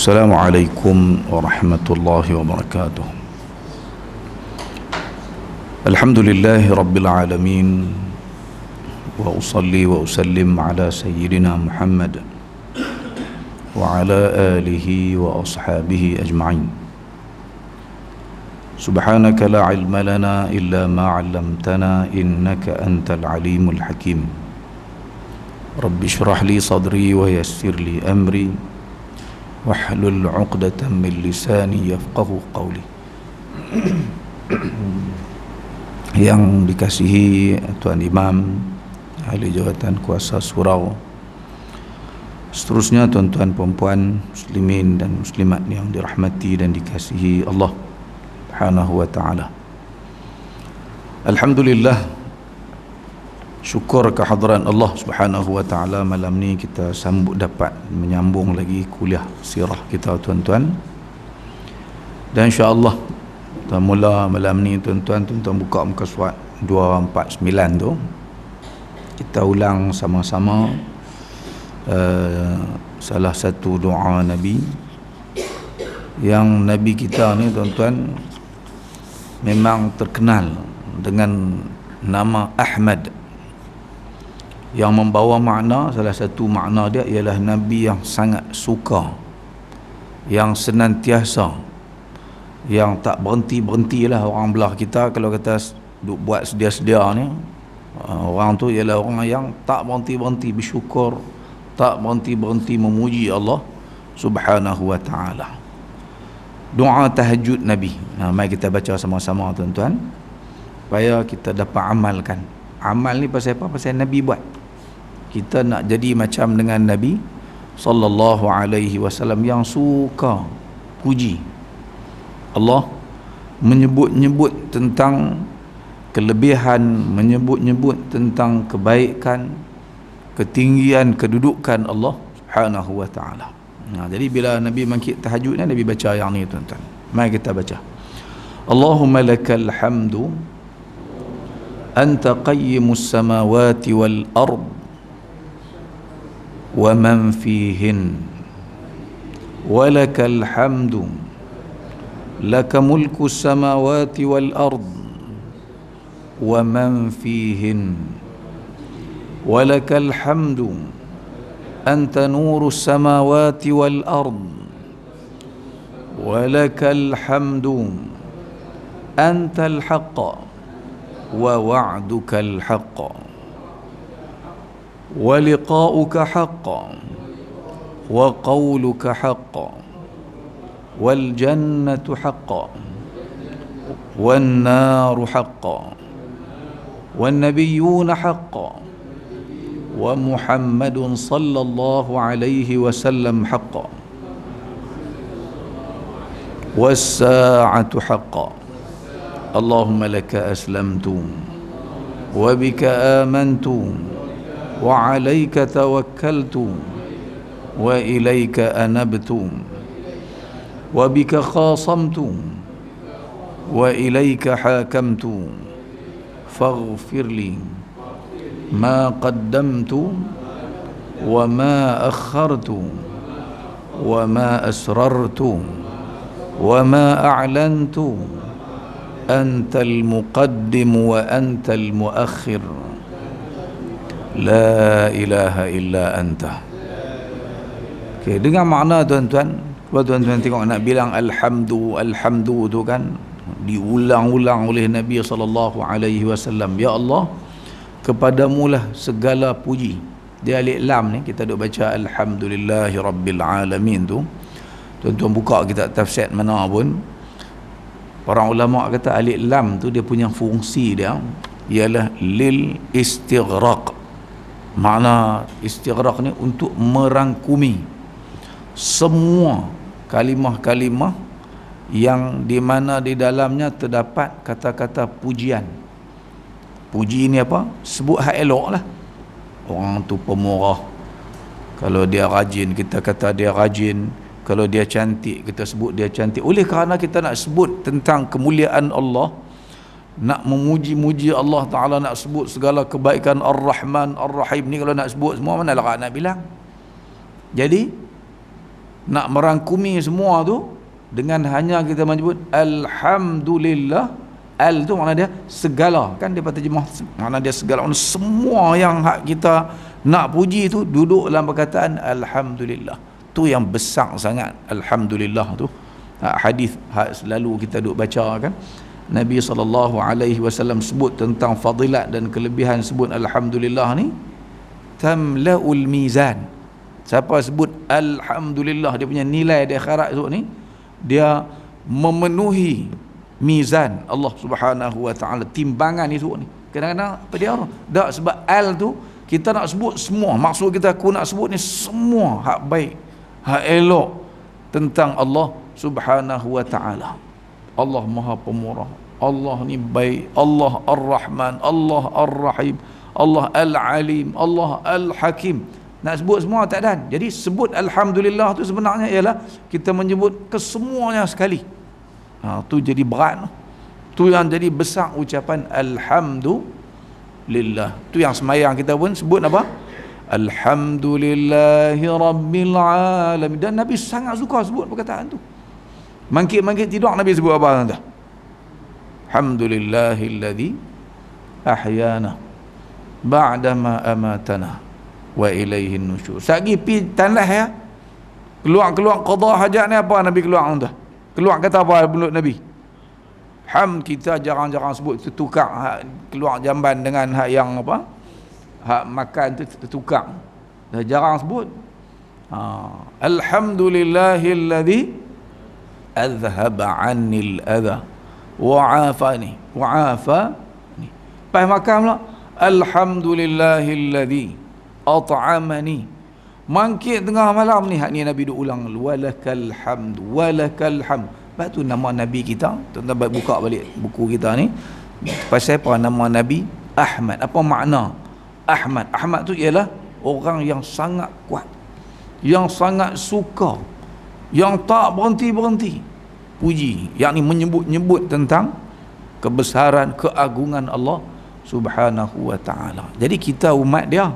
Assalamualaikum warahmatullahi wabarakatuh. Alhamdulillahi rabbil alamin. Wa usalli wa usallim ala sayyidina Muhammad wa ala alihi wa ashabihi ajma'in. Subhanaka la ilma lana illa ma 'allamtana innaka antal alimul hakim. Rabbi shrah li sadri wa yassir li amri wahlul 'uqdatam min lisani yafqahu qawli. Yang dikasihi Tuan Imam, ahli jawatan kuasa surau, seterusnya tuan-tuan perempuan muslimin dan muslimat yang dirahmati dan dikasihi Allah Subhanahu wa ta'ala. Alhamdulillah, syukur kehadran Allah Subhanahu wa ta'ala, malam ni kita sambut dapat menyambung lagi kuliah sirah kita tuan-tuan. Dan insya-Allah kita mula malam ni tuan-tuan buka muka surat 249 tu. Kita ulang sama-sama salah satu doa Nabi, yang Nabi kita ni tuan-tuan memang terkenal dengan nama Ahmad, yang membawa makna, salah satu makna dia ialah Nabi yang sangat suka, yang senantiasa, yang tak berhenti-berhentilah orang belah kita. Kalau kata duk buat sedia-sedia ni, orang tu ialah orang yang tak berhenti-berhenti bersyukur, tak berhenti-berhenti memuji Allah Subhanahu wa ta'ala. Doa tahajud Nabi, mari kita baca sama-sama tuan-tuan, supaya kita dapat amalkan. Amal ni pasal apa? Pasal Nabi buat. Kita nak jadi macam dengan Nabi sallallahu alaihi wasallam yang suka puji Allah, menyebut-nyebut tentang kelebihan, menyebut-nyebut tentang kebaikan, ketinggian, kedudukan Allah Subhanahu wa ta'ala. Jadi bila Nabi mangkit tahajud ni, Nabi baca yang ni tuan-tuan. Mari kita baca. Allahumma lakal hamdu anta qayyimus samawati wal ard wa man fihin wa lakal hamdu laka mulku samawati wal ard wa man fihin wa lakal hamdu anta nuru samawati wal ard wa lakal hamdu anta al haqq wa wa'duka al haqq wa liqa'uka haqq wa qawluka haqq wal jannatu haqqan wan naru haqqan wan nabiyyuna haqqan wa Muhammadun sallallahu alaihi wasallam haqqan was sa'atu haqqan. Allahumma laka aslamtu wa bika amantu wa alayka tawakkaltu wa ilayka anabtu wa bika khasamtu wa ilayka hakamtu faghfir li ma qaddamtu wa ma akhartu wa ma asrartu wa ma a'lantu antal muqaddim wa antal muakhir la ilaha illa anta. Okay, dengar makna tuan-tuan. Tuan-tuan tengok nak bilang alhamdu tu kan diulang-ulang oleh Nabi sallallahu alaihi wasallam. Ya Allah, kepadamulah segala puji. Dia alif lam ni kita duk baca alhamdulillahi rabbil alamin tu. Tuan-tuan buka kitab tafsir mana pun, para ulama kata alif lam tu dia punya fungsi dia ialah lil istighraq. Makna istighraq ni untuk merangkumi semua kalimah-kalimah yang di mana di dalamnya terdapat kata-kata pujian. Puji ni apa? Sebut hak elok lah. Orang tu pemurah, kalau dia rajin kita kata dia rajin, kalau dia cantik kita sebut dia cantik. Oleh kerana kita nak sebut tentang kemuliaan Allah, nak memuji-muji Allah Ta'ala, nak sebut segala kebaikan Ar-Rahman Ar-Rahim ni, kalau nak sebut semua mana lah nak bilang. Jadi nak merangkumi semua tu dengan hanya kita menyebut alhamdulillah. Al tu makna dia segala, kan dia terjemah makna dia segala, semua yang hak kita nak puji tu duduk dalam perkataan alhamdulillah. Tu yang besar sangat alhamdulillah tu. Hadis selalu kita duk baca kan, Nabi SAW sebut tentang fadilat dan kelebihan sebut alhamdulillah ni, tamlaul mizan. Siapa sebut alhamdulillah, dia punya nilai di akhirat tu ni, dia memenuhi mizan Allah Subhanahu wa taala, timbangan itu ni. Kadang-kadang apa dia tak, sebab al tu kita nak sebut semua, maksud kita aku nak sebut ni semua hak baik, hak elok tentang Allah Subhanahu wa taala. Allah Maha Pemurah, Allah ni baik, Allah Ar-Rahman, Allah Ar-Rahim, Allah Al-Alim, Allah Al-Hakim. Nak sebut semua tak ada. Jadi sebut alhamdulillah tu sebenarnya ialah kita menyebut kesemuanya sekali. Tu jadi berat, tu yang jadi besar ucapan alhamdulillah. Tu yang semayang kita pun sebut apa? Alhamdulillahi Rabbil Alamin. Dan Nabi sangat suka sebut perkataan tu. Mangkit-mangkit tidur Nabi sebut apa tuan? Alhamdulillahilladzi ahyana ba'dama amatana wa ilaihin nusyur. Sagi pi tanah ya, keluar qada hajat ni apa Nabi keluar tuan? Keluar kata apa mulut Nabi? Hamd kita jarang-jarang sebut, tukar hak keluar jamban dengan hak yang apa? Hak makan tu tertukar. Dah jarang sebut. Alhamdulillahilladzi azhaba 'annil adha wa 'afani wa 'afani. Pas makan pula alhamdulillahilladzi at'amani. Mangkit tengah malam ni, hak ni Nabi duk ulang, walakal hamd, walakal hamd. Sebab tu nama Nabi kita, tuan-tuan buka balik buku kita ni, pasal apa nama Nabi Ahmad. Apa makna Ahmad? Ahmad tu ialah orang yang sangat kuat, yang sangat suka, yang tak berhenti-berhenti puji, yakni menyebut-nyebut tentang kebesaran, keagungan Allah Subhanahu wa taala. Jadi kita umat dia,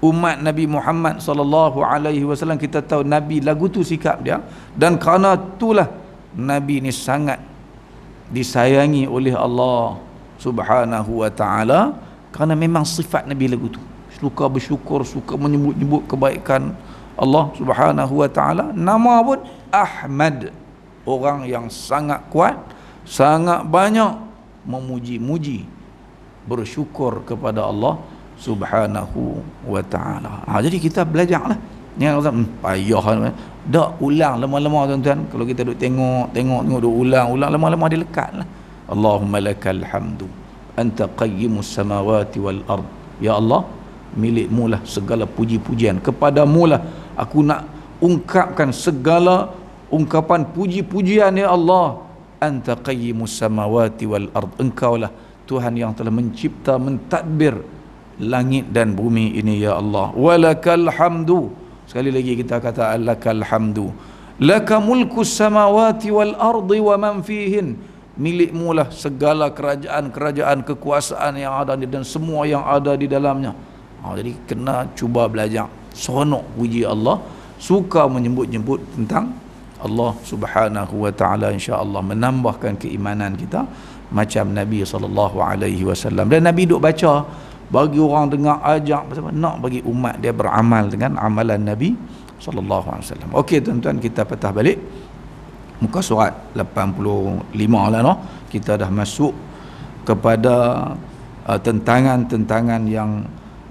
umat Nabi Muhammad sallallahu alaihi wasallam, kita tahu Nabi lagu tu sikap dia, dan kerana itulah Nabi ni sangat disayangi oleh Allah Subhanahu wa taala, kerana memang sifat Nabi lagu tu suka bersyukur, suka menyebut-nyebut kebaikan Allah Subhanahu wa taala. Nama pun Ahmad, orang yang sangat kuat, sangat banyak memuji-muji, bersyukur kepada Allah Subhanahu wa ta'ala. Jadi kita belajarlah. Yang payah dak ulang lama-lama tuan-tuan. Kalau kita duk tengok duk ulang lama-lama dia lekatlah. Allahumma lakal hamdu anta qayyimus samawati wal ard. Ya Allah, milikmu lah segala puji-pujian, kepadamu lah aku nak ungkapkan segala ungkapan puji-pujian. Ya Allah, anta qayyimus samawati wal ard. Engkau lah Tuhan yang telah mencipta, mentadbir langit dan bumi ini. Ya Allah, walakal hamdu. Sekali lagi kita kata lakal hamdu. Laka mulkus samawati wal ardi wa man fihin. Milikmu lah segala kerajaan-kerajaan, kekuasaan yang ada dan semua yang ada di dalamnya. Jadi kena cuba belajar seronok puji Allah, suka menyebut-nyebut tentang Allah Subhanahu wa taala, insya-Allah menambahkan keimanan kita macam Nabi sallallahu alaihi wasallam. Dan Nabi duk baca bagi orang dengar, ajak nak bagi umat dia beramal dengan amalan Nabi sallallahu alaihi wasallam. Okey tuan-tuan, kita patah balik muka surat 85 lah noh. Kita dah masuk kepada tentangan-tentangan yang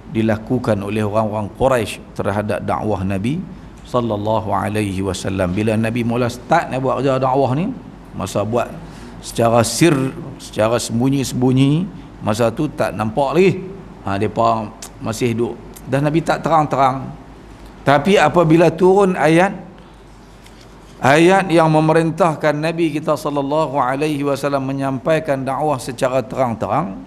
dilakukan oleh orang-orang Quraisy terhadap dakwah Nabi sallallahu alaihi wasallam. Bila Nabi mula start nak buat kerja dakwah ni, masa buat secara sir, secara sembunyi-sembunyi, masa tu tak nampak lagi. Mereka masih duduk, dan Nabi tak terang-terang. Tapi apabila turun ayat yang memerintahkan Nabi kita sallallahu alaihi wasallam menyampaikan dakwah secara terang-terang,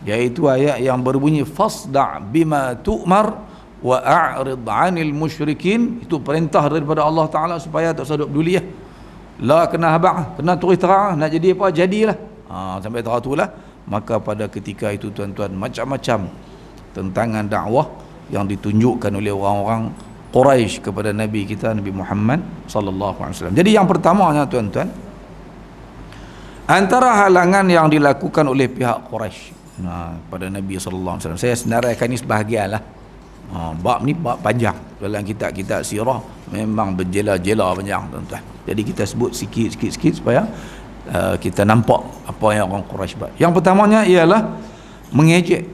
iaitu ayat yang berbunyi fasda' bima tu'mar wa a'rid 'anil musyrikin. Itu perintah daripada Allah Taala supaya tak usah duk peduli lah. La kena habaq, kena terus terang, nak jadi apa jadilah. Sampai teratulah. Maka pada ketika itu tuan-tuan, macam-macam tentangan dakwah yang ditunjukkan oleh orang-orang Quraisy kepada Nabi kita Nabi Muhammad sallallahu alaihi wasallam. Jadi yang pertamanya tuan-tuan, antara halangan yang dilakukan oleh pihak Quraisy pada Nabi sallallahu alaihi wasallam, saya senaraikan ni sebahagianlah. Bab ni bab panjang dalam kitab-kitab sirah, memang berjela-jela panjang tuan-tuan. Jadi kita sebut sikit supaya kita nampak apa yang orang Quraisy buat. Yang pertamanya ialah mengejek.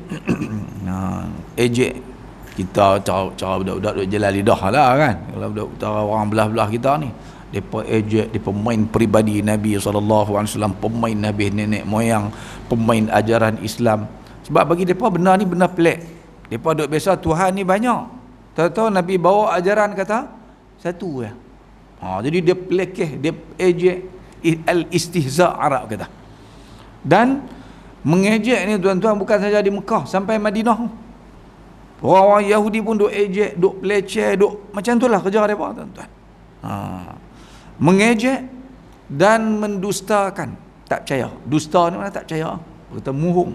Ejek kita cara budak-budak duk jalan lidah lah kan. Kalau budak-budak orang belah-belah kita ni, depa ejek, depa main peribadi Nabi SAW, pemain Nabi nenek moyang, pemain ajaran Islam. Sebab bagi depa benda ni benda pelik. Depa duk biasa Tuhan ni banyak, tahu-tahu Nabi bawa ajaran kata satu je. Jadi dia pelekeh, dia ejek, al-istihza Arab kata. Dan mengejek ni tuan-tuan bukan saja di Mekah, sampai Madinah. Orang-orang Yahudi pun duk ejek, duk peleceh, duk macam itulah kerja mereka tuan-tuan. Mengejek dan mendustakan. Tak percaya. Dusta ni mana tak percaya? Kata muhung.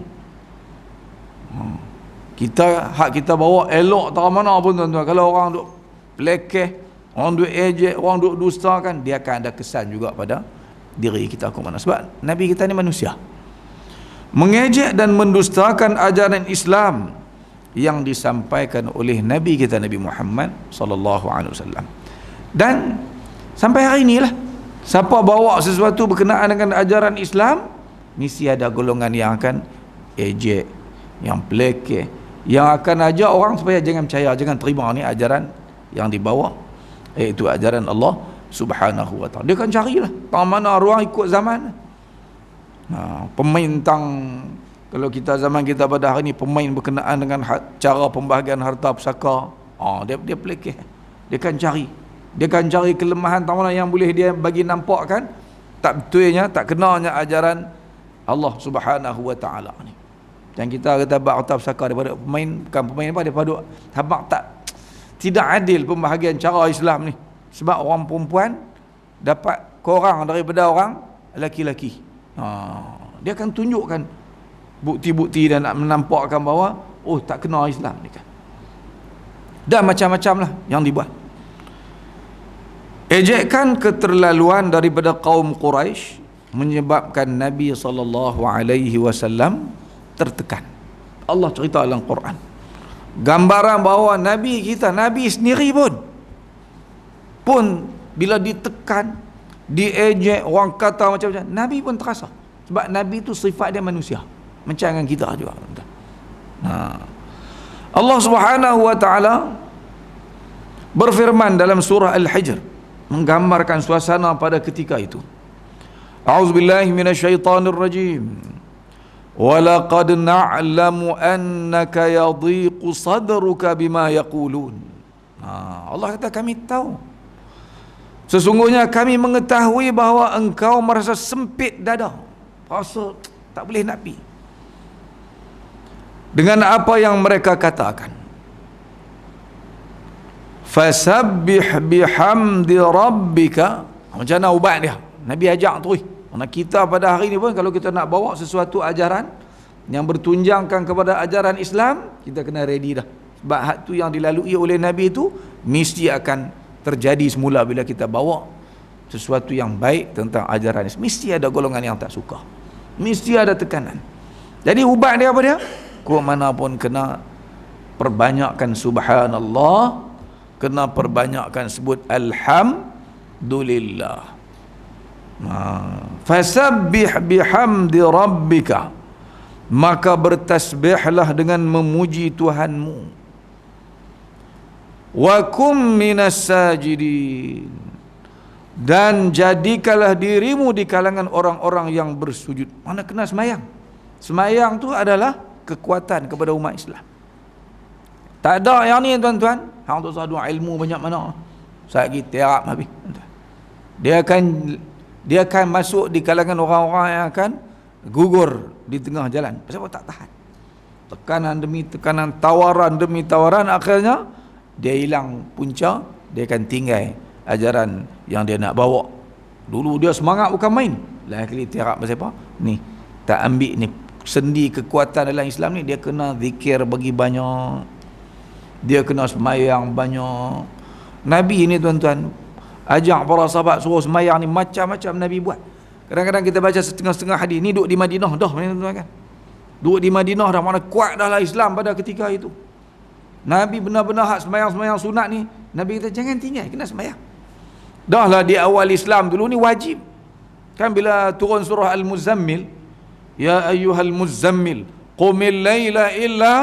Hak kita bawa elok tak mana pun tuan-tuan. Kalau orang duk pelekeh, orang duk ejek, orang duk dustakan, dia akan ada kesan juga pada diri kita ke mana. Sebab Nabi kita ni manusia. Mengejek dan mendustakan ajaran Islam yang disampaikan oleh Nabi kita Nabi Muhammad sallallahu alaihi wasallam. Dan sampai hari inilah, siapa bawa sesuatu berkenaan dengan ajaran Islam, mesti ada golongan yang akan ejek, yang pelekeh, yang akan ajak orang supaya jangan percaya, jangan terima ni ajaran yang dibawa, iaitu ajaran Allah Subhanahu wa taala. Dia akan carilah tang mana ruang ikut zaman. Pemain tang, kalau kita zaman kita pada hari ni, pemain berkenaan dengan cara pembahagian harta pusaka, dia pelekeh. Dia akan cari kelemahan tak mana yang boleh dia bagi nampak kan tak betulnya, tak kenanya ajaran Allah Subhanahu wa taala ni. Dan kita kata bab harta pusaka daripada pemain, bukan pemain apa, daripada habaq tidak adil pembahagian cara Islam ni. Sebab orang perempuan dapat kurang daripada orang lelaki-lelaki. Dia akan tunjukkan bukti-bukti dan nak menampakkan bahawa tak kena Islam ni kan. Dan macam-macam lah yang dibuat. Ejekan keterlaluan daripada kaum Quraisy menyebabkan Nabi SAW tertekan. Allah cerita dalam Quran, gambaran bahawa Nabi kita, Nabi sendiri pun bila ditekan, diejek, orang kata macam-macam, Nabi pun terasa. Sebab Nabi itu sifat dia manusia, macam dengan kita juga. Allah Subhanahu wa taala berfirman dalam surah Al-Hijr, menggambarkan suasana pada ketika itu. A'udzubillahi minasyaitonir rajim. Walaqad na'lamu annaka yadhiqu sadruka bima yaqulun. Allah kata kami tahu, sesungguhnya kami mengetahui bahawa engkau merasa sempit dada, rasa tak boleh nak pi dengan apa yang mereka katakan. Fasabbih bihamdi rabbika. Macam mana ubat dia? Nabi ajak terus. Karena kita pada hari ni pun, kalau kita nak bawa sesuatu ajaran yang bertunjangkan kepada ajaran Islam, kita kena ready dah. Sebab hak tu yang dilalui oleh Nabi itu mesti akan terjadi semula bila kita bawa sesuatu yang baik tentang ajaran Islam. Mesti ada golongan yang tak suka, mesti ada tekanan. Jadi ubat dia apa dia? Kau mana pun kena perbanyakkan subhanallah, kena perbanyakkan sebut alhamdulillah. Fasabbih bihamdi rabbika, maka bertasbihlah dengan memuji Tuhanmu. Wa kum minas sajidin, dan jadikanlah dirimu di kalangan orang-orang yang bersujud. Mana kena semayang. Semayang tu adalah kekuatan kepada umat Islam. Tak ada yang ni tuan-tuan, hang tu sadu ilmu banyak mana. Saya pergi tiarap habis. Dia akan masuk di kalangan orang-orang yang akan gugur di tengah jalan. Pasal tak tahan. Tekanan demi tekanan, tawaran demi tawaran, akhirnya dia hilang punca, dia akan tinggal ajaran yang dia nak bawa. Dulu dia semangat bukan main. Lain kali tiarap pasal apa? Ni, tak ambil ni sendi kekuatan dalam Islam ni, dia kena zikir bagi banyak. Dia kena semayang banyak. Nabi ni tuan-tuan ajak para sahabat suruh sembahyang ni macam-macam Nabi buat. Kadang-kadang kita baca setengah-setengah hadis ni duduk di Madinah dah tuan-tuan kan. Duduk di Madinah dah, mana kuat dah lah Islam pada ketika itu. Nabi benar-benar hak sembahyang-sembahyang sunat ni Nabi kata jangan tinggal, kena sembahyang. Dah lah di awal Islam dulu ni wajib. Kan bila turun surah Al-Muzammil, ya ayyuhal muzammil qumil laila illa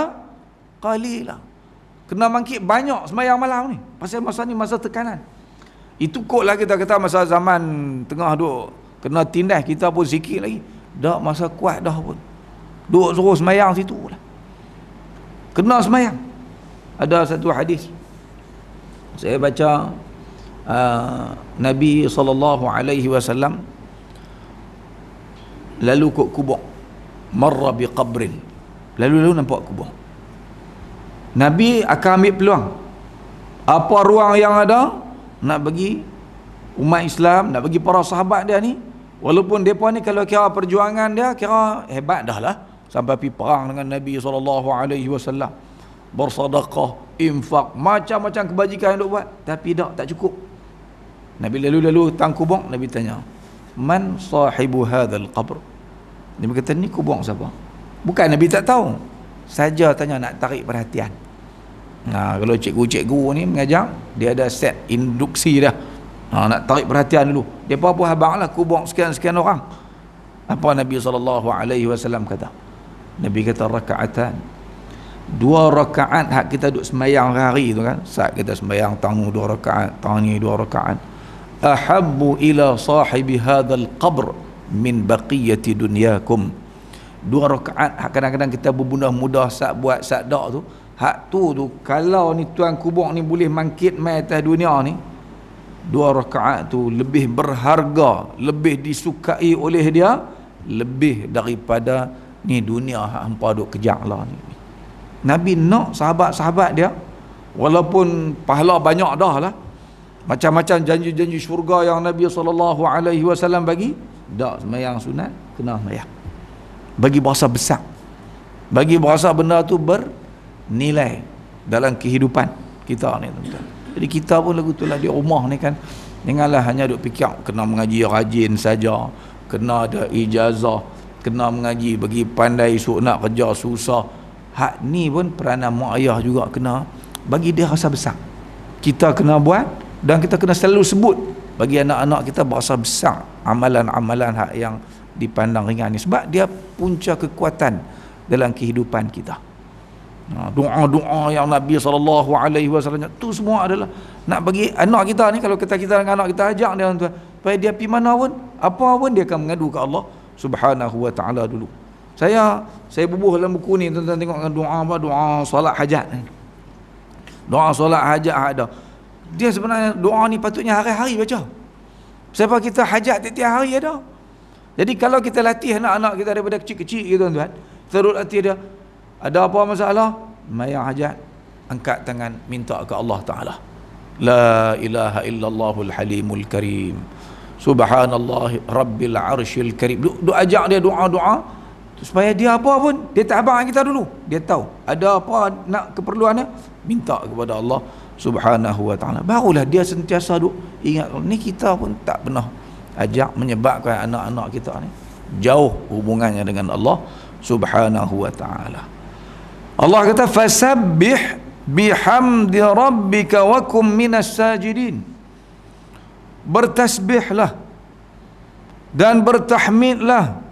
qalila. Kena bangkit banyak sembahyang malam ni. Pasal masa ni masa tekanan. Itu kot lah kita kata masa zaman tengah duk kena tindas kita pun sikit lagi. Dah masa kuat dah pun. Duk suruh sembahyang situ lah. Kena sembahyang. Ada satu hadis saya baca, Nabi SAW lalu kot kubur, marra bi qabrin, lalu nampak kubur. Nabi akan ambil peluang apa ruang yang ada nak bagi umat Islam, nak bagi para sahabat dia ni, walaupun mereka ni kalau kira perjuangan dia kira hebat dah lah, sampai pergi perang dengan Nabi SAW, bersedekah, infak, macam-macam kebajikan yang duk buat, tapi tak cukup. Nabi lalu tang kubur, Nabi tanya, man sahibu hadzal qabr? Nabi kata, ni kubur siapa? Bukan Nabi tak tahu, saja tanya nak tarik perhatian. Kalau cikgu-cikgu ni mengajar, dia ada set induksi dah. Nak tarik perhatian dulu. Dia apa habang lah kubur sekian-sekian orang. Apa Nabi SAW kata? Nabi kata rakaatan, 2 rakaat hak kita duduk sembahyang hari tu kan, saat kita sembahyang tang 2 rakaat, tang ni 2 rakaat, ahabbu ila sahibi hadzal qabr min baqiyati dunyakum. 2 rakaat hak kadang-kadang kita bermudah-mudah saat buat saat dak tu, hak tu kalau ni tuan kubur ni boleh mangkit mai atas dunia ni, 2 rakaat tu lebih berharga, lebih disukai oleh dia, lebih daripada ni dunia hak hampa duk kejar lah ni. Nabi nak sahabat-sahabat dia, walaupun pahala banyak dah lah, macam-macam janji-janji syurga yang Nabi SAW bagi, tak sembahyang sunat, kena sembahyang. Bagi berasa besar, bagi berasa benda tu bernilai dalam kehidupan kita ni tuan-tuan. Jadi kita pun lagu tu lah di rumah ni kan, janganlah hanya duk fikir kena mengaji rajin saja, kena ada ijazah, kena mengaji bagi pandai, esok nak kerja susah. Hak ni pun peranan mak ayah juga kena bagi dia rasa besar. Kita kena buat dan kita kena selalu sebut bagi anak-anak kita berasa besar amalan-amalan hak yang dipandang ringan ni, sebab dia punca kekuatan dalam kehidupan kita. Doa-doa yang Nabi SAW tu semua adalah nak bagi anak kita ni, kalau kita dengan anak kita ajak dia tuan, supaya dia pergi mana pun, apa pun dia akan mengadu ke Allah Subhanahu wa ta'ala dulu. Saya bubuh dalam buku ni tuan-tuan, tengok doa apa, doa solat hajat ni. Doa solat hajat ada. Dia sebenarnya doa ni patutnya hari-hari baca. Sebab kita hajat tiap-tiap hari ada. Jadi kalau kita latih anak-anak kita daripada kecil-kecil gitu tuan-tuan, terus latih dia, ada apa masalah, mayang hajat, angkat tangan minta ke Allah Ta'ala. La ilaha illallahul halimul karim, subhanallah rabbil arshil karim. Duk ajak dia doa-doa supaya dia apa pun, dia tak abang kita dulu, dia tahu ada apa nak keperluannya, minta kepada Allah Subhanahu wa ta'ala. Barulah dia sentiasa duk ingat. Ni kita pun tak pernah ajak, menyebabkan anak-anak kita ni jauh hubungannya dengan Allah Subhanahu wa ta'ala. Allah kata fasabbih bihamdi rabbika wa kum minas sajidin. Bertasbihlah dan bertahmidlah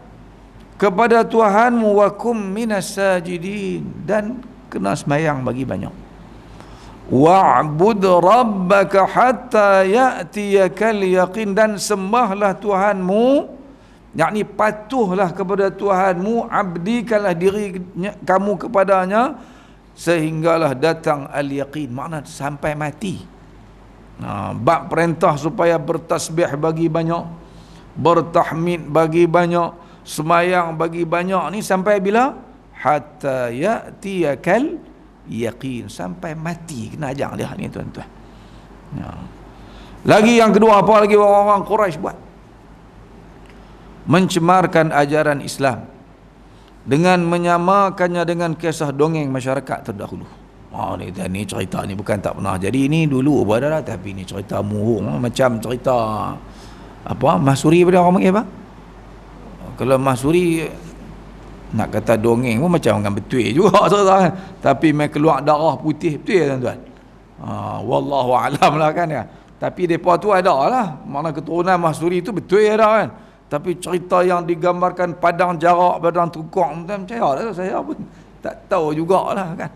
kepada Tuhanmu, wa kum minas sajidin, dan kena sembahyang bagi banyak. Wa'bud rabbaka hatta ya'tiyakal yaqin, dan sembahlah Tuhanmu, yakni patuhlah kepada Tuhanmu, abdikanlah diri kamu kepadanya sehinggalah datang al-yaqin, makna sampai mati. Bab perintah supaya bertasbih bagi banyak, bertahmid bagi banyak, semayang bagi banyak ni sampai bila? Hatta ya'tiyakal yaqin, sampai mati kena ajak dia ni tuan-tuan. Lagi yang kedua, apa lagi orang-orang Quraisy buat? Mencemarkan ajaran Islam dengan menyamakannya dengan kisah dongeng masyarakat terdahulu. Ni cerita ni bukan tak pernah jadi ni dulu dah, tapi ni cerita muhung macam cerita mahsuri pada orang panggil apa? Kalau mahsuri nak kata dongeng pun macam orang betul juga cerita kan. Tapi mai keluar darah putih betul tuan-tuan. Wallahu alam lah kan ya. Tapi depa tu ada lah, mana keturunan mahsuri tu betul ada kan. Tapi cerita yang digambarkan padang jarak, padang tukang macam lah, saya pun tak tahu jugalah kan.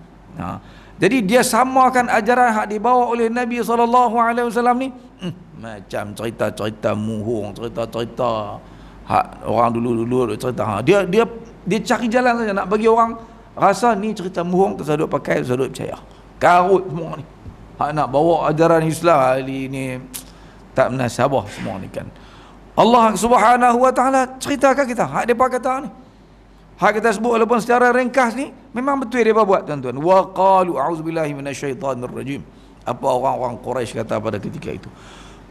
Jadi dia samakan ajaran hak dibawa oleh Nabi SAW ni macam cerita-cerita muhung, cerita-cerita hak orang dulu cerita. Dia cari jalan saja nak bagi orang rasa ni cerita muhung, tersaduk pakai, tersaduk percaya. Karut semua ni. Hak nak bawa ajaran Islam ni tak menasabah semua ni kan. Allah Subhanahu wa taala ceritakan kita hak depa kata ni. Hak kita sebut walaupun secara ringkas ni memang betul dia buat tuan-tuan. Wa qalu a'udzubillahi minasyaitanir rajim. Apa orang-orang Quraisy kata pada ketika itu?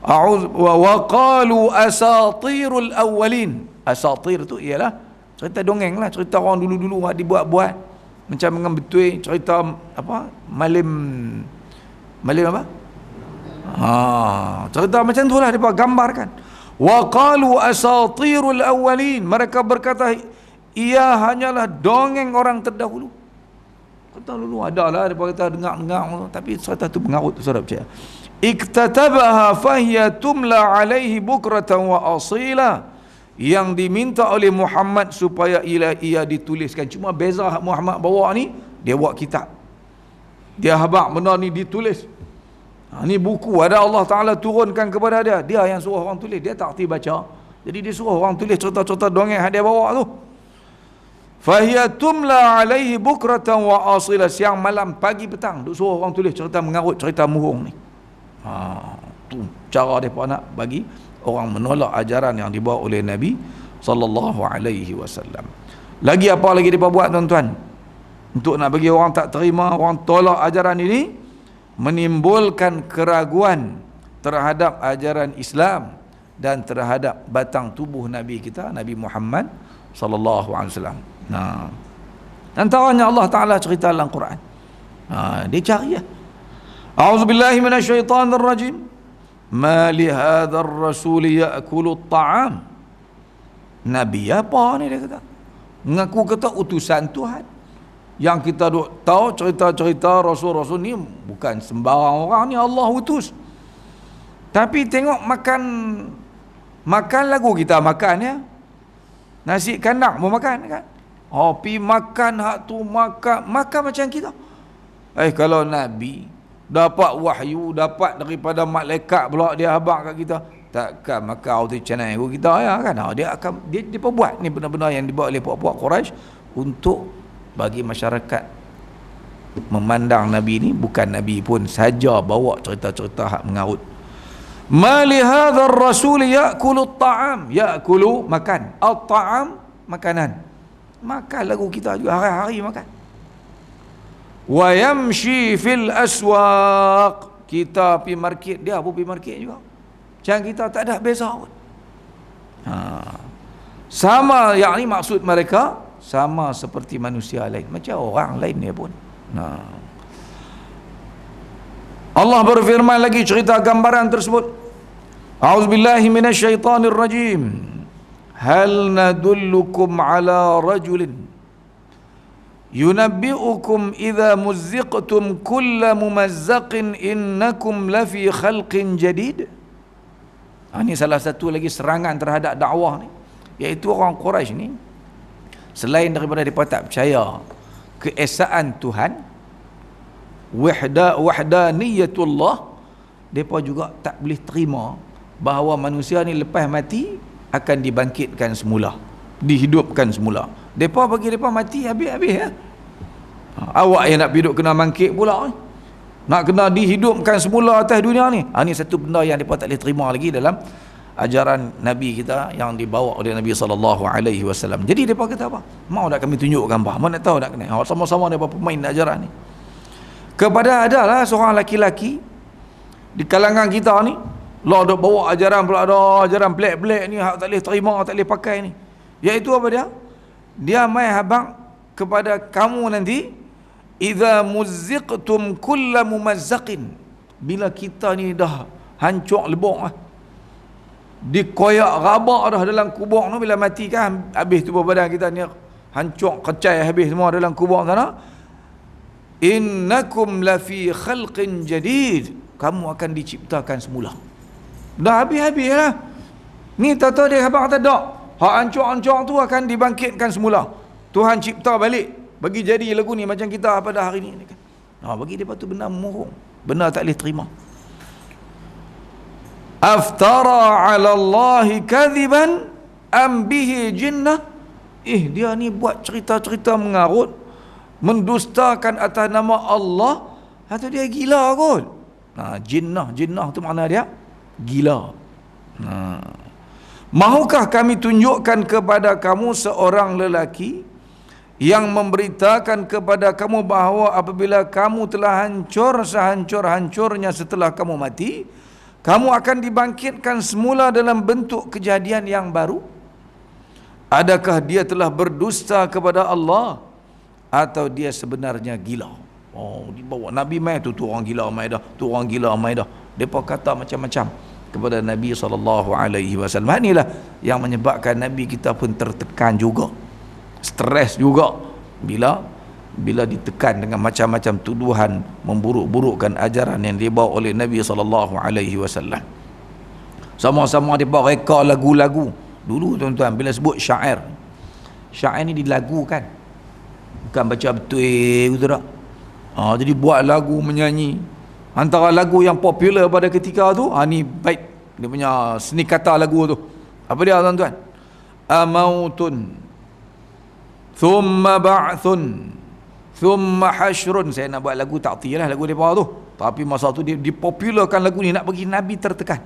Wa qalu asatirul awwalin. Asatir tu ialah cerita dongeng lah, cerita orang dulu-dulu hak dibuat-buat macam dengan betul cerita malim apa? Cerita macam itulah dia gambarkan. Wa qalu asatirul awwalin. Mereka berkata ia hanyalah dongeng orang terdahulu. Kata dulu adalah dia kata dengar tapi cerita tu mengarut saudara percaya. Iktatabaha fahiya tumla alaihi bukratan wa asila. Yang diminta oleh Muhammad supaya ia dituliskan. Cuma beza Muhammad bawa ni, dia buat kitab. Dia habaq benda ni ditulis. Ni buku ada Allah Ta'ala turunkan kepada dia. Dia yang suruh orang tulis, dia tak erti baca. Jadi dia suruh orang tulis cerita-cerita dongeng yang dia bawa tu. Fahiya tumla alaihi bukratan wa asila. Siang malam pagi petang duk suruh orang tulis cerita mengarut, cerita muhung ni. Tu cara depa nak bagi orang menolak ajaran yang dibawa oleh Nabi sallallahu alaihi wasallam. Lagi apa lagi depa buat tuan-tuan? Untuk nak bagi orang tak terima, orang tolak ajaran ini, menimbulkan keraguan terhadap ajaran Islam dan terhadap batang tubuh Nabi kita, Nabi Muhammad sallallahu alaihi wasallam. Antaranya Allah Ta'ala cerita dalam Quran. Dia cari ya. A'udzubillahi minasyaitanir rajim. Ma li hadzal rasul ya'kulu at-ta'am. Nabi apa ni dia kata? Mengaku kata utusan Tuhan. Yang kita duk tahu cerita-cerita rasul-rasul ni bukan sembarang orang ni, Allah utus. Tapi tengok makan lagu kita makan ya. Nasi kandang mau makan kan? Pi makan hak tu makan macam kita. Kalau Nabi dapat wahyu, dapat daripada malaikat pula dia habaq kat kita, takkan makan tu canai kita ya kan. Dia buat ni benda-benda yang dibuat oleh puak-puak Quraisy untuk bagi masyarakat memandang Nabi ni bukan Nabi pun saja bawa cerita-cerita hak mengarut. Ma li hadzal rasul ya'kulu at-ta'am. Ya'kulu makan, at-ta'am makanan. Makan lagu kita juga hari-hari makan. Wa yamshi fil aswaq. Kita pergi market, dia pun pergi market juga. Macam kita tak ada beza pun. Sama, yang ni maksud mereka sama seperti manusia lain, macam orang lain dia pun. Allah berfirman lagi cerita gambaran tersebut. A'udzubillahi minasyaitanir rajim. Hal nadullukum ala rajulin yunabbi'ukum idza muzziqtum kulla mumazzaqin innakum lafi khalqin jadid. Ini salah satu lagi serangan terhadap dakwah ni, iaitu orang Quraisy ni selain daripada mereka tak percaya keesaan Tuhan, wahdaniyatullah, mereka juga tak boleh terima bahawa manusia ni lepas mati akan dibangkitkan semula, dihidupkan semula. Mereka bagi mereka mati habis-habis ya. Awak yang nak hidup kena bangkit pula, nak kena dihidupkan semula atas dunia ni. Ini satu benda yang mereka tak boleh terima lagi dalam ajaran Nabi kita yang dibawa oleh Nabi SAW. Jadi mereka kata apa? Mau nak kami tunjukkan apa? Mau nak tahu nak kena? Sama-sama mereka pemain ajaran ni. Kepada adalah seorang laki-laki di kalangan kita ni, Allah dah bawa ajaran pula, ada ajaran black-black ni hak tak boleh terima, tak boleh pakai ni. Iaitu apa dia? Dia mai habaq kepada kamu nanti, idza muzziqtum kulla mumazzaqin, bila kita ni dah hancur lebok lah, dikoyak rabak dah dalam kubur tu, bila mati kan habis tubuh badan kita ni hancur kecai habis semua dalam kubur sana. Innakum lafi khalqin jadid, kamu akan diciptakan semula. Dah habis-habis lah ni, tahu dia abang kata tak, hak hancur-hancur tu akan dibangkitkan semula. Tuhan cipta balik, bagi jadi lagu ni macam kita pada hari ni kan. Bagi dia tu benar murung, benar tak boleh terima. Aftara 'ala Allahi kadhiban am bihi jinnah, dia ni buat cerita-cerita mengarut, mendustakan atas nama Allah, atau dia gila kot. Jinnah tu makna dia gila. Mahukah kami tunjukkan kepada kamu seorang lelaki yang memberitakan kepada kamu bahawa apabila kamu telah hancur sehancur-hancurnya setelah kamu mati, kamu akan dibangkitkan semula dalam bentuk kejadian yang baru? Adakah dia telah berdusta kepada Allah, atau dia sebenarnya gila? Dibawa Nabi mai tu orang gila mai dah, tu orang gila mai dah. Depa kata macam-macam kepada Nabi SAW. Inilah yang menyebabkan Nabi kita pun tertekan juga, stres juga bila ditekan dengan macam-macam tuduhan memburuk-burukkan ajaran yang dibawa oleh Nabi SAW. Sama-sama depa reka lagu-lagu dulu tuan-tuan. Bila sebut syair ni dilagukan, bukan baca betul tak. Jadi buat lagu, menyanyi. Antara lagu yang popular pada ketika tu, ni baik dia punya seni kata lagu tu. Apa dia tuan-tuan? Amautun thumma ba'thun thumma hashrun. Saya nak buat lagu takti lah lagu mereka tu, tapi masa tu dia dipopularkan lagu ni nak bagi Nabi tertekan.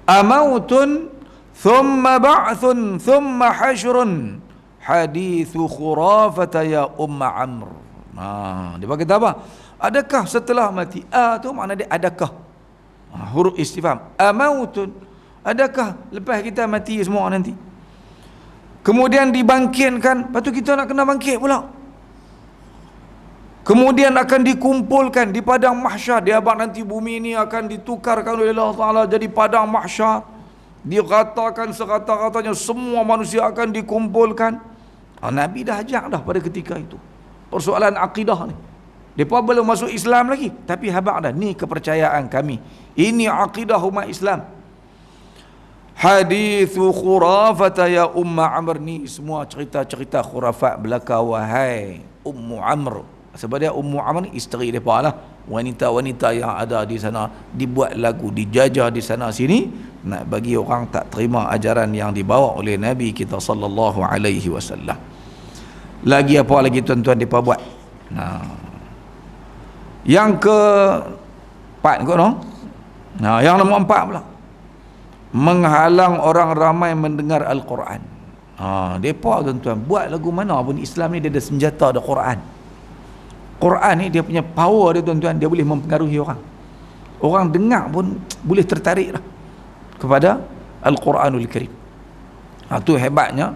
Amautun thumma ba'thun thumma hashrun hadithu khurafata ya umma amr. Dia kata apa? Adakah setelah mati? Tu makna dia adakah, huruf istifham. Amautun, adakah lepas kita mati semua nanti kemudian dibangkitkan, lepas tu kita nak kena bangkit pula, kemudian akan dikumpulkan di padang mahsyar. Dia abang nanti bumi ini akan ditukarkan oleh Allah Ta'ala jadi padang mahsyar, diratakan serata-ratanya, semua manusia akan dikumpulkan. Nabi dah ajak dah pada ketika itu. Persoalan akidah ni, mereka belum masuk Islam lagi, tapi habaq dah, ni kepercayaan kami, ini akidah umat Islam. Hadithu khurafata ya umma amr, ni semua cerita-cerita khurafat belaka wahai Ummu Amr. Sebab dia Ummu Amr ni isteri mereka lah, wanita-wanita yang ada di sana, dibuat lagu, dijajah di sana sini, nak bagi orang tak terima ajaran yang dibawa oleh Nabi kita sallallahu alaihi wasallam. Lagi apa lagi tuan-tuan mereka buat? Yang ke-4 kot no? Yang nombor 4 pula, menghalang orang ramai mendengar Al-Quran. Mereka tuan-tuan buat lagu mana pun, Islam ni dia ada senjata, ada Quran. Quran ni dia punya power dia tuan-tuan, dia boleh mempengaruhi orang. Orang dengar pun boleh tertarik lah kepada Al-Quranul Karim. Itu hebatnya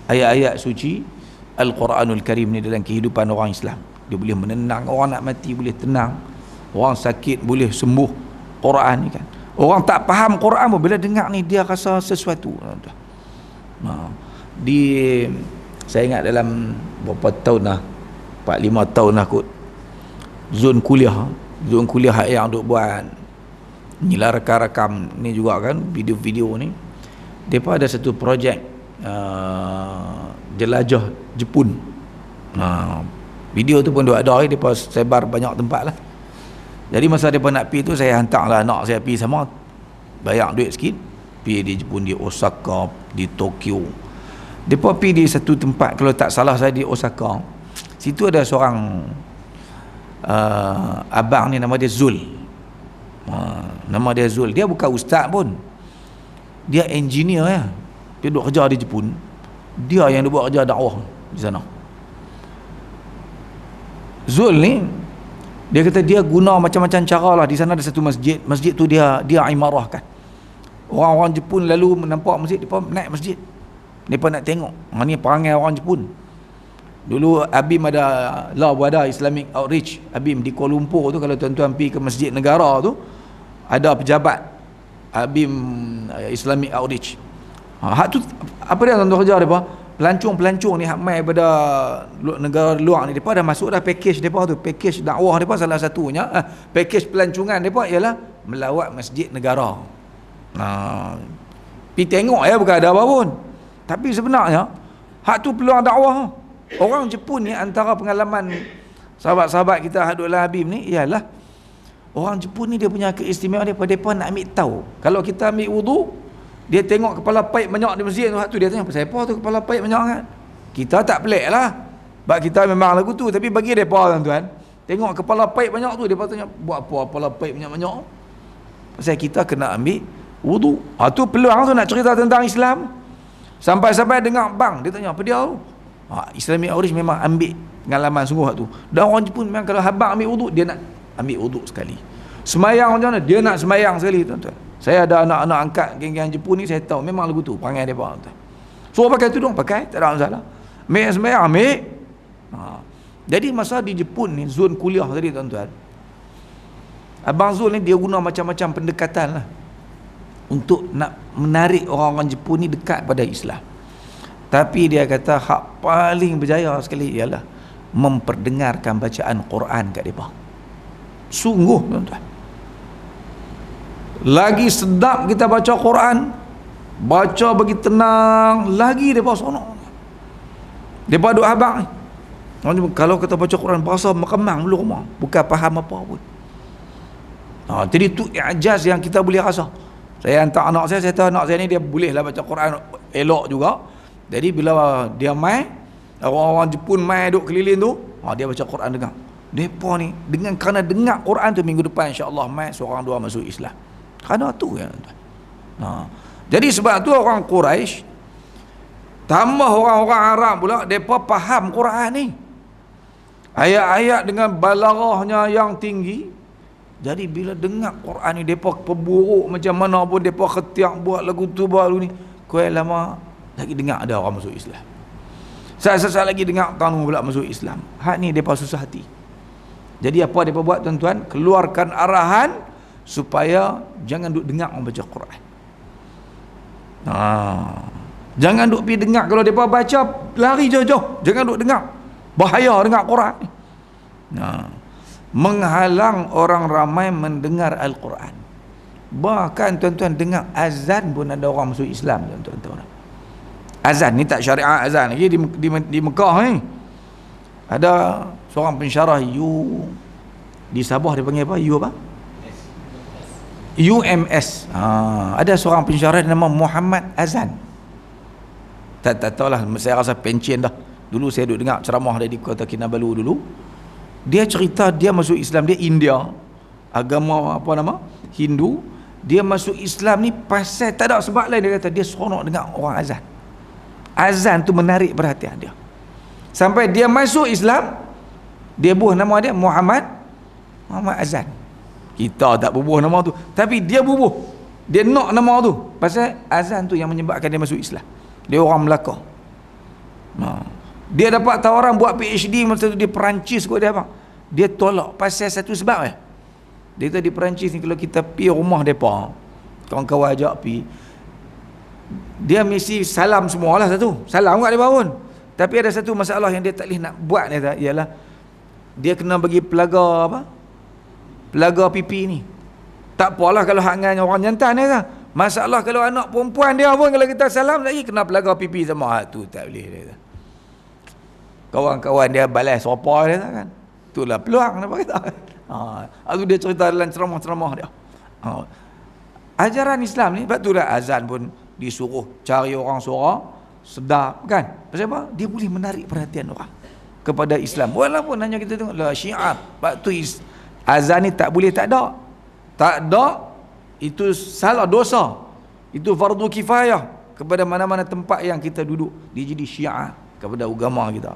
ayat-ayat suci Al-Quranul Karim ni dalam kehidupan orang Islam. Dia boleh menenang, orang nak mati boleh tenang, orang sakit boleh sembuh. Quran ni kan, orang tak faham Quran pun bila dengar ni dia rasa sesuatu. Saya ingat dalam berapa tahun dah, 4-5 tahun dah kot, zon kuliah yang duk buat inilah rakam ni juga kan, video-video ni. Mereka ada satu projek jelajah Jepun. Video tu pun duk ada, mereka sebar banyak tempat lah. Jadi masa mereka nak pergi tu, saya hantarlah anak saya pergi sama, bayar duit sikit, pergi di Jepun, di Osaka, di Tokyo. Mereka pergi di satu tempat, kalau tak salah saya di Osaka. Situ ada seorang abang ni, nama dia Zul. Nama dia Zul. Dia bukan ustaz pun, dia engineer ya. Dia duk kerja di Jepun. Dia yang buat kerja dakwah di sana. Zul ni, dia kata dia guna macam-macam cara lah. Di sana ada satu masjid. Masjid tu dia imarahkan. Orang-orang Jepun lalu nampak masjid, mereka naik masjid, mereka nak tengok. Ni perangai orang Jepun. Dulu ABIM ada ada Islamic Outreach ABIM di Kuala Lumpur tu. Kalau tuan-tuan pergi ke Masjid Negara tu, ada pejabat ABIM Islamic Outreach. Hak tu apa dia tuan-tuan kerja depa? Pelancong-pelancong ni hak mai daripada negara luar ni, depa dah masuk dah package depa tu. Package dakwah depa salah satunya, package pelancongan depa ialah melawat Masjid Negara. Pergi tengok ya, bukan ada apa pun. Tapi sebenarnya hak tu peluang dakwah. Orang Jepun ni, antara pengalaman sahabat-sahabat kita Hadul Habib ni ialah orang Jepun ni dia punya keistimewaan depa nak ambil tahu. Kalau kita ambil wudu, dia tengok kepala paip banyak di masjid tu, hak tu dia tanya pasal apa tu kepala paip banyak kan. Kita tak pelik lah, sebab kita memang lagu tu. Tapi bagi depa tuan-tuan, tengok kepala paip banyak tu, depa tanya buat apa kepala paip banyak-banyak? Pasal kita kena ambil wudu. Tu peluang tu nak cerita tentang Islam. Sampai-sampai dengar bang, dia tanya apa dia tu? Islamic Outreach memang ambil pengalaman sungguh tu. Dan orang Jepun memang kalau habang ambil wudu, dia nak ambil wudu sekali. Semayang macam mana? Dia nak semayang sekali, tuan-tuan. Saya ada anak-anak angkat geng-geng Jepun ni, saya tahu memang lagu tu perangai depa, tuan. So pakai tudung, pakai, tak ada masalah. Ambil semayang, ambil. Jadi masa di Jepun ni, zon kuliah tadi, tuan-tuan, Abang Zul ni dia guna macam-macam pendekatan lah untuk nak menarik orang-orang Jepun ni dekat pada Islam. Tapi dia kata hak paling berjaya sekali ialah memperdengarkan bacaan Quran kat mereka. Sungguh tuan-tuan, lagi sedap kita baca Quran, baca bagi tenang, lagi mereka sonok. Mereka duk habang ni, kalau kita baca Quran berasa meremang dulu rumah, bukan faham apa pun. Jadi tu ijaz yang kita boleh rasa. Saya hantar anak saya tahu anak saya ni dia bolehlah baca Quran elok juga. Jadi bila dia mai, orang-orang Jepun mai duk keliling tu, dia baca Quran dengar. Depa ni dengan kerana dengar Quran tu, minggu depan insya-Allah mai seorang dua masuk Islam. Kerana tu ya tuan. Jadi sebab tu orang Quraisy tambah orang-orang Arab pula, depa faham Quran ni. Ayat-ayat dengan balaghahnya yang tinggi. Jadi bila dengar Quran ni, depa perburuk macam mana pun, depa khetiak buat lagu tu baru ni. Kuat lama lagi dengar ada orang masuk Islam. Saat-saat lagi dengar tanu pula masuk Islam. Hak ni depa susah hati. Jadi apa depa buat tuan-tuan? Keluarkan arahan supaya jangan duk dengar orang baca Quran. Jangan duk pergi dengar. Kalau depa baca, lari jauh-jauh. Jangan duk dengar. Bahaya dengar Quran. Menghalang orang ramai mendengar Al-Quran. Bahkan tuan-tuan dengar azan pun ada orang masuk Islam, tuan-tuan. Azan ni tak syariat azan lagi di Mekah ni. Ada seorang pensyarah di Sabah, dia panggil apa? Apa? UMS. Ada seorang pensyarah nama Muhammad Azan. Tak tahulah, saya rasa pencen dah. Dulu saya duduk dengar ceramah dia di Kota Kinabalu dulu. Dia cerita dia masuk Islam, dia India, agama apa nama? Hindu. Dia masuk Islam ni pasal tak ada sebab lain, dia kata dia seronok dengar orang azan. Azan tu menarik perhatian dia. Sampai dia masuk Islam, dia bubuh nama dia Muhammad Azan. Kita tak bubuh nama tu, tapi dia bubuh. Dia nak nama tu pasal azan tu yang menyebabkan dia masuk Islam. Dia orang Melaka. Dia dapat tawaran buat PhD masa tu di Perancis kot dia bang. Dia tolak pasal satu sebab dia kata di Perancis ni kalau kita pergi rumah depa, kawan-kawan ajak pergi, dia mesti salam semualah satu. Salam kat depa pun. Tapi ada satu masalah yang dia tak boleh nak buat ni ialah dia kena bagi pelaga apa? Pelaga pipi ni. Tak apalah kalau hak dengan orang jantan ni kan. Masalah kalau anak perempuan dia pun kalau kita salam lagi kena pelaga pipi sama. Tu tak boleh dia kata. Kawan-kawan dia balas apa dia kan. Itulah peluang apa kata. Itu dia cerita dalam ceramah-ceramah dia. Ajaran Islam ni, sebab itulah azan pun disuruh cari orang suara sedap kan. Pasal apa? Dia boleh menarik perhatian orang kepada Islam. Walaupun hanya kita tengok lah syiar. Sebab tu azan ni tak boleh tak ada. Tak ada, itu salah, dosa. Itu fardu kifayah kepada mana-mana tempat yang kita duduk. Dia jadi syiar kepada agama kita.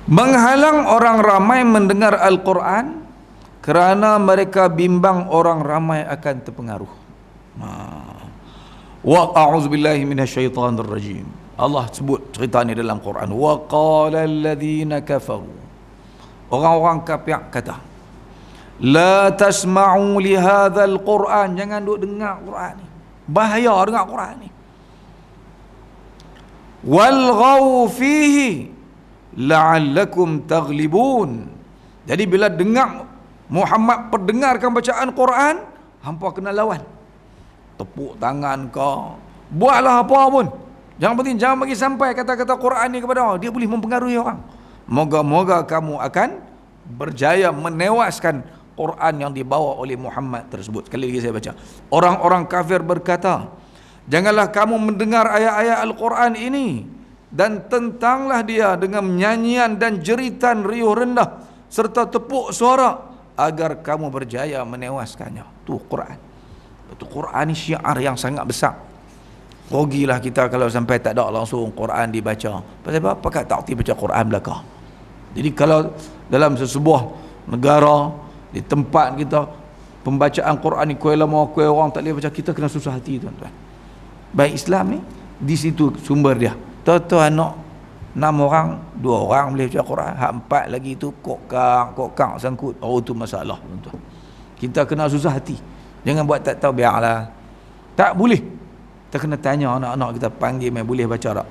Menghalang orang ramai mendengar Al-Quran kerana mereka bimbang orang ramai akan terpengaruh. Wa a'udzubillahi minasyaitonir rajim. Allah sebut cerita ni dalam Quran. Wa qala alladhina kafaru. Orang-orang kafir kata, la tasma'u li hadzal Quran, jangan duk dengar Quran ni. Bahaya dengar Quran ni. Walghaw fihi la'allakum taghlibun. Jadi bila dengar Muhammad perdengarkan bacaan Quran, hampa kena lawan. Tepuk tangan kau, buatlah apa pun. Jangan penting, jangan bagi sampai kata-kata Quran ni kepada orang. Dia boleh mempengaruhi orang. Moga-moga kamu akan berjaya menewaskan Quran yang dibawa oleh Muhammad tersebut. Sekali lagi saya baca. Orang-orang kafir berkata, janganlah kamu mendengar ayat-ayat Al-Quran ini dan tentanglah dia dengan nyanyian dan jeritan riuh rendah serta tepuk suara agar kamu berjaya menewaskannya. Tu Quran. Itu Quran ni syiar yang sangat besar. Rugilah kita kalau sampai tak ada langsung Quran dibaca. Pasal apa? Pakat tak erti baca Quran belakang. Jadi kalau dalam sesebuah negara, di tempat kita, pembacaan Quran ni kuih lama, kuih orang tak boleh baca, kita kena susah hati tuan-tuan. Baik Islam ni, di situ sumber dia. Tuan-tuan anak 6 orang, 2 orang boleh baca Quran, hak 4 lagi tu kokang sangkut. Oh tu masalah tuan-tuan. Kita kena susah hati. Jangan buat tak tahu, biarlah. Tak boleh. Kita kena tanya anak-anak kita, panggil mai boleh baca tak?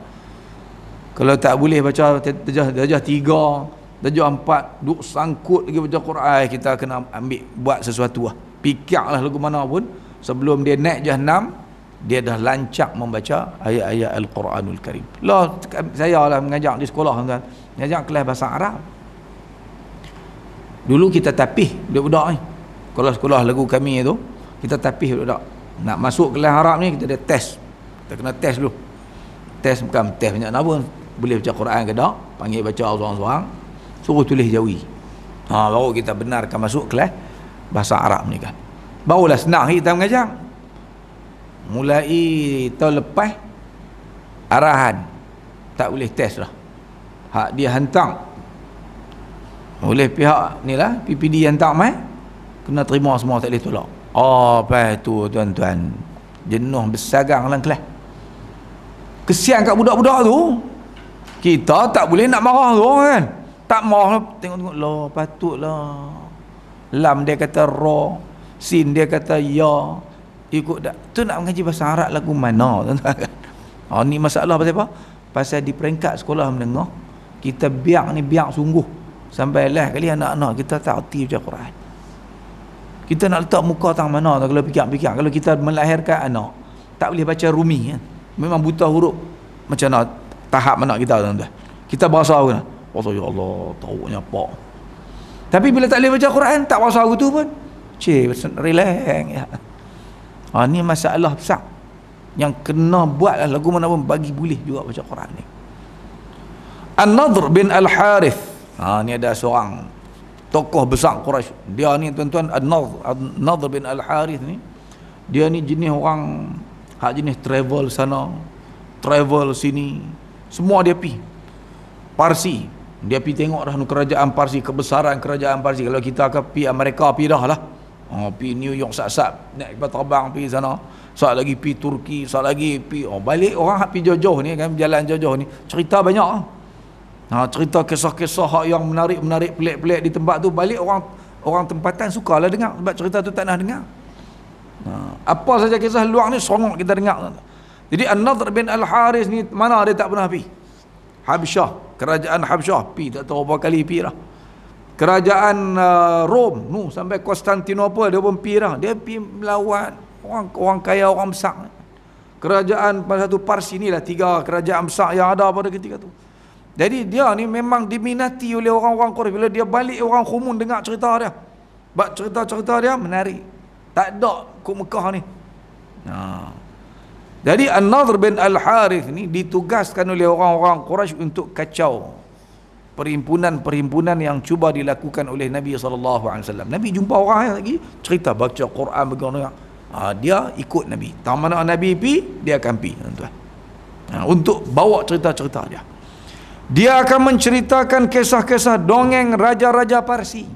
Kalau tak boleh baca darjah 3, darjah 4 duk sangkut lagi baca Quran, kita kena ambil buat sesuatu lah. Fikirlah lagu mana pun sebelum dia naik darjah 6, dia dah lancak membaca ayat-ayat Al-Quranul Karim. Lah saya lah mengajar di sekolah tuan, mengajar kelas bahasa Arab. Dulu kita tapih budak-budak ni. Sekolah-sekolah lagu kami tu, kita tapih budak. Nak masuk kelas Arab ni kita ada test. Kita kena test dulu. Test bukan test banyak apa. Boleh baca Quran ke tak? Panggil baca seorang-seorang. Suruh tulis jawi. Baru kita benarkan masuk kelas bahasa Arab ni kan. Barulah senang kita mengajar. Mulai tahun lepas arahan tak boleh test dah. Hak dia hantar oleh pihak ni lah, PPD hantar mai, kena terima semua, tak boleh tolak. Lepas tu tuan-tuan, jenuh bersagang dalam kelas. Kesian kat budak-budak tu. Kita tak boleh nak marah tu kan. Tak marah, tengok-tengok lah, patutlah. Lam dia kata ra, sin dia kata ya, ikut tak. Tu nak mengaji bahasa Arab lagu mana tuan-tuan. Ni masalah pasal apa? Pasal di peringkat sekolah menengah, kita biak ni biak sungguh. Sampai lah kali anak-anak kita tak erti baca Quran. Kita nak letak muka tang mana tak, kalau fikir-fikir. Kalau kita melahirkan anak tak boleh baca Rumi kan. Memang buta huruf. Macam mana tahap anak kita tuan-tuan. Kita bahasa apa? Oh ya Allah, tahunya apa. Tapi bila tak boleh baca Quran, tak bahasa aku tu pun. Relax ya. Ni masalah besar yang kena buatlah lagu mana pun bagi boleh juga baca Quran ni. An-Nadhr bin Al-Harith. Ni ada seorang tokoh besar Quraisy. Dia ni tuan-tuan, An-Nadhr bin Al-Harith ni, dia ni jenis orang hak jenis travel sana, travel sini, semua dia pi. Parsi, dia pi tengok dah kerajaan Parsi, kebesaran kerajaan Parsi. Kalau kita ke pi Amerika, pi dah lah. Pi New York sat-sat, naik kapal terbang pi sana. Sat lagi pi Turki, sat lagi pi balik orang hak pi jauh-jauh ni kan, jalan jauh-jauh ni, cerita banyak. Cerita kisah-kisah hak yang menarik-menarik, pelik-pelik di tempat tu, balik orang tempatan sukalah dengar, sebab cerita tu tak nak dengar. Apa saja kisah luar ni seronok kita dengar. Jadi An-Nadhr bin Al-Harith ni mana dia tak pernah pi? Habsyah, kerajaan Habsyah pi tak tahu berapa kali pi dah. Kerajaan Rom nu sampai Konstantinopel dia pun pi dah. Dia pi melawan orang kaya, orang besar. Kerajaan satu Parsi ni lah 3 kerajaan besar yang ada pada ketika tu. Jadi dia ni memang diminati oleh orang-orang Quraisy. Bila dia balik, orang Khumun dengar cerita dia. Sebab cerita-cerita dia menarik. Tak ada kut Mekah ni. Jadi An-Nadhr bin Al-Harith ni ditugaskan oleh orang-orang Quraisy untuk kacau perhimpunan-perhimpunan yang cuba dilakukan oleh Nabi SAW. Nabi jumpa orang lagi cerita baca Quran bagaimana. Dia ikut Nabi. Tak mana Nabi pi, dia akan pi tuan-tuan. Untuk bawa cerita-cerita dia. Dia akan menceritakan kisah-kisah dongeng raja-raja Parsi.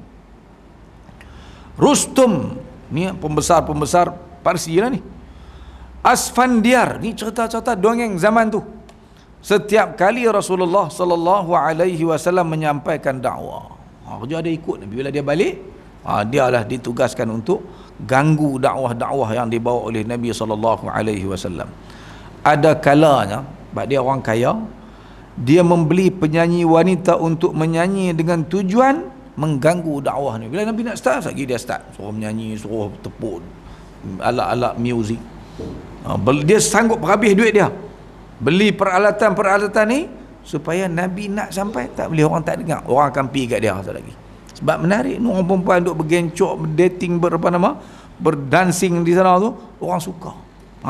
Rustum ni pembesar-pembesar Parsi lah ni. Asfandiar, ni cerita-cerita dongeng zaman tu. Setiap kali Rasulullah sallallahu alaihi wasallam menyampaikan dakwah, kerja dia ikut Nabi. Bila dia balik, dia lah ditugaskan untuk ganggu dakwah-dakwah yang dibawa oleh Nabi sallallahu alaihi wasallam. Ada kalanya, sebab dia orang kaya, dia membeli penyanyi wanita untuk menyanyi dengan tujuan mengganggu dakwah ni. Bila Nabi nak start, lagi dia start suruh menyanyi, suruh tepuk alat-alat muzik. Dia sanggup habis duit dia beli peralatan-peralatan ni supaya Nabi nak sampai tak boleh, orang tak dengar, orang akan pergi kat dia lagi. Sebab menarik, orang perempuan duk bergencok, berdating, berdancing di sana tu, orang suka.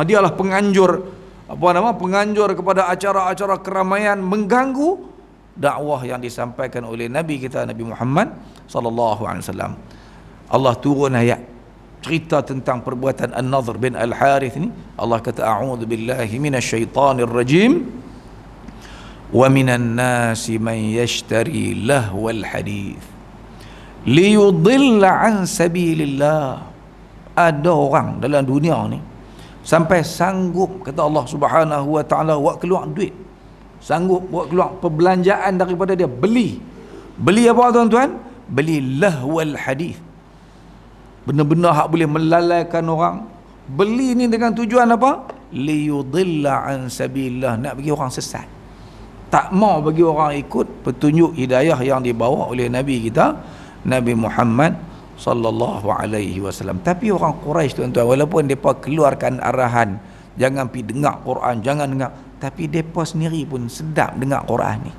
Dia lah penganjur penganjur kepada acara-acara keramaian mengganggu dakwah yang disampaikan oleh Nabi kita, Nabi Muhammad sallallahu alaihi wasallam. Allah turun ayat cerita tentang perbuatan An-Nadhr bin Al-Harith ni. Allah kata, a'udzu billahi minasyaitonir rajim, wa minan nasi man yashtari lahwal hadith liyudilla an sabilillah. Ada orang dalam dunia ni sampai sanggup, kata Allah Subhanahu wa taala, buat keluar duit, sanggup buat keluar perbelanjaan daripada dia, beli apa tuan-tuan? Beli lahwal hadith, benar-benar hak boleh melalaikan orang. Beli ni dengan tujuan apa? Liyudilla an sabilillah, nak bagi orang sesat, tak mau bagi orang ikut petunjuk hidayah yang dibawa oleh Nabi kita, Nabi Muhammad sallallahu alaihi wasallam. Tapi orang Quraisy tuan-tuan, walaupun mereka keluarkan arahan jangan pergi dengar Quran, jangan dengar, tapi mereka sendiri pun sedap dengar Quran ni.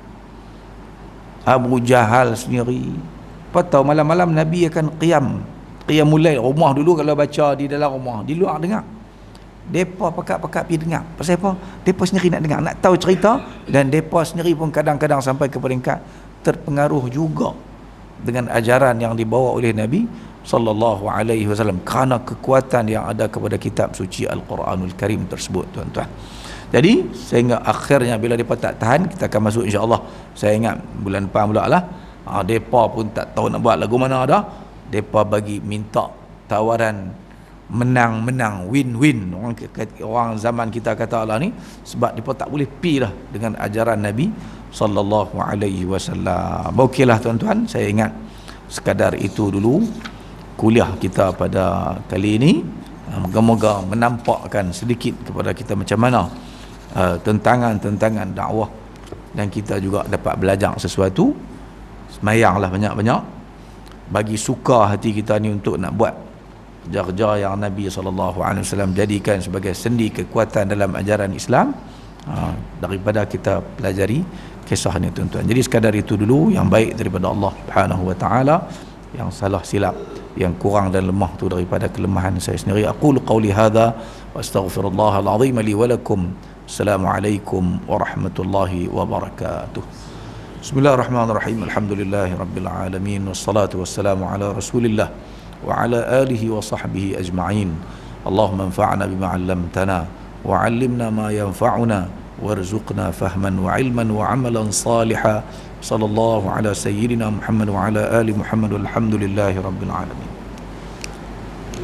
Abu Jahal sendiri, apa tahu malam-malam Nabi akan qiyamul lail. Rumah dulu kalau baca di dalam rumah, di luar dengar. Mereka pakat-pakat pergi dengar. Pasal apa? Mereka sendiri nak dengar, nak tahu cerita, dan mereka sendiri pun kadang-kadang sampai ke peringkat terpengaruh juga dengan ajaran yang dibawa oleh Nabi sallallahu alaihi wasallam, kerana kekuatan yang ada kepada kitab suci Al-Quranul Karim tersebut tuan-tuan. Jadi sehingga akhirnya bila mereka tak tahan, kita akan masuk insya-Allah. Saya ingat bulan depan pula lah, mereka pun tak tahu nak buat lagu mana dah. Mereka bagi minta tawaran menang-menang, win-win. Orang zaman kita kata lah ni, sebab mereka tak boleh pi lah dengan ajaran Nabi sallallahu alaihi wasallam. Okeylah tuan-tuan, saya ingat sekadar itu dulu kuliah kita pada kali ini. Moga-moga menampakkan sedikit kepada kita macam mana tentangan-tentangan dakwah, dan kita juga dapat belajar sesuatu. Semayanglah banyak-banyak, bagi suka hati kita ni untuk nak buat kerja-kerja yang Nabi SAW jadikan sebagai sendi kekuatan dalam ajaran Islam, daripada kita pelajari kisah ni tuan-tuan. Jadi sekadar itu dulu, yang baik daripada Allah Subhanahu wa taala, yang salah silap, yang kurang dan lemah tu daripada kelemahan saya sendiri. Aqulu qawli hadza wa astaghfirullahal azim li wa lakum. Assalamualaikum warahmatullahi wabarakatuh. Bismillahirrahmanirrahim. Alhamdulillahi rabbil alamin, wassalatu wassalamu ala Rasulillah wa ala alihi wa sahbihi ajma'in. Allahumma anfa'na bima 'allamtana wa 'allimna ma yanfa'una warzuqna fahman wa 'ilman wa 'amalan salihan. Sallallahu ala sayyidina Muhammad wa ala ali Muhammad walhamdulillahi rabbil alamin.